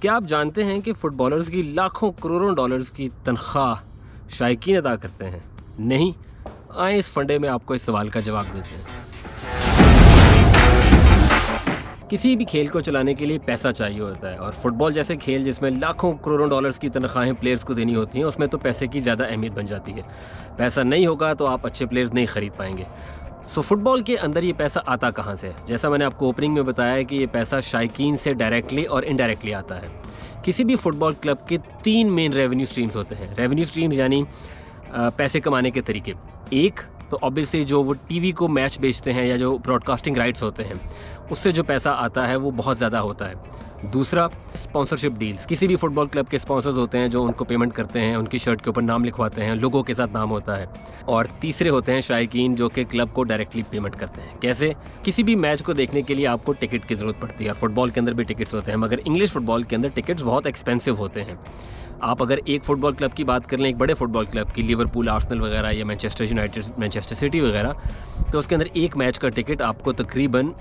क्या आप जानते हैं कि फुटबॉलर्स की लाखों करोड़ों डॉलर्स की तनख्वाह शायकीन अदा करते हैं? नहीं? आए इस फंडे में आपको इस सवाल का जवाब देते हैं। किसी भी खेल को चलाने के लिए पैसा चाहिए होता है और फुटबॉल जैसे खेल जिसमें लाखों करोड़ों डॉलर्स की तनख्वाहें प्लेयर्स को देनी होती हैं, उसमें तो पैसे की ज़्यादा अहमियत बन जाती है। पैसा नहीं होगा तो आप अच्छे प्लेयर्स नहीं खरीद पाएंगे। फुटबॉल के अंदर ये पैसा आता कहाँ से है? जैसा मैंने आपको ओपनिंग में बताया कि ये पैसा शायकीन से डायरेक्टली और इनडायरेक्टली आता है। किसी भी फुटबॉल क्लब के 3 मेन रेवेन्यू स्ट्रीम्स होते हैं। रेवेन्यू स्ट्रीम्स यानी पैसे कमाने के तरीके। एक तो ऑब्वियसली जो वो टीवी को मैच बेचते हैं या जो ब्रॉडकास्टिंग राइट्स होते हैं, उससे जो पैसा आता है वो बहुत ज़्यादा होता है। दूसरा, स्पॉन्सरशिप डील्स। किसी भी फुटबॉल क्लब के स्पॉन्सर्स होते हैं जो उनको पेमेंट करते हैं, उनकी शर्ट के ऊपर नाम लिखवाते हैं, लोगों के साथ नाम होता है। और तीसरे होते हैं शायकीन, जो कि क्लब को डायरेक्टली पेमेंट करते हैं। कैसे? किसी भी मैच को देखने के लिए आपको टिकट की ज़रूरत पड़ती है। फुटबॉल के अंदर भी टिकट्स होते हैं, मगर इंग्लिश फुटबॉल के अंदर टिकट्स बहुत एक्सपेंसिव होते हैं। आप अगर एक फ़ुटबॉल क्लब की बात कर लें, एक बड़े फुटबॉल क्लब की, लिवरपूल, आर्सेनल वगैरह या मैनचेस्टर यूनाइटेड, मैनचेस्टर सिटी वगैरह, तो उसके अंदर एक मैच का टिकट आपको तकरीबन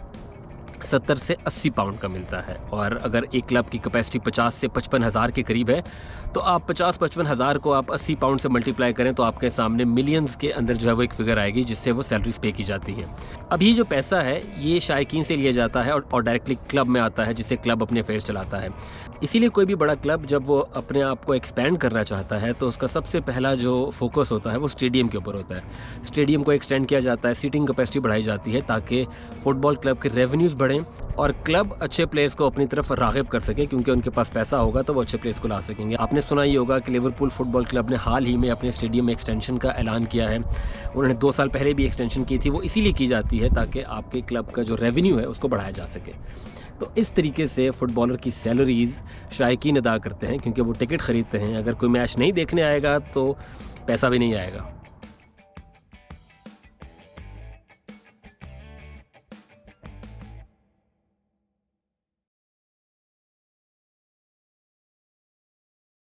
70 से 80 पाउंड का मिलता है। और अगर एक क्लब की कैपेसिटी 50 से 55 हज़ार के करीब है, तो आप 50-55 हज़ार को आप 80 पाउंड से मल्टीप्लाई करें तो आपके सामने मिलियंस के अंदर जो है वो एक फिगर आएगी जिससे वो सैलरीज पे की जाती है। अब ये जो पैसा है ये शायकीन से लिया जाता है और डायरेक्टली क्लब में आता है, जिससे क्लब अपने अफेयर्स चलाता है। इसीलिए कोई भी बड़ा क्लब जब वो अपने आप को एक्सपेंड करना चाहता है तो उसका सबसे पहला जो फोकस होता है वो स्टेडियम के ऊपर होता है। स्टेडियम को एक्सटेंड किया जाता है, सीटिंग कैपेसिटी बढ़ाई जाती है ताकि फुटबॉल क्लब के रेवेन्यूज़ बढ़ें और क्लब अच्छे प्लेयर्स को अपनी तरफ राग़िब कर सके, क्योंकि उनके पास पैसा होगा तो वो अच्छे प्लेयर्स को ला सकेंगे। आपने सुना ही होगा कि लिवरपूल फुटबॉल क्लब ने हाल ही में अपने स्टेडियम में एक्सटेंशन का ऐलान किया है। उन्होंने 2 साल पहले भी एक्सटेंशन की थी। वो इसीलिए की जाती है ताकि आपके क्लब का जो रेवेन्यू है उसको बढ़ाया जा सके। तो इस तरीके से फुटबॉलर की सैलरीज़ शायकीन अदा करते हैं, क्योंकि वो टिकट ख़रीदते हैं। अगर कोई मैच नहीं देखने आएगा तो पैसा भी नहीं आएगा।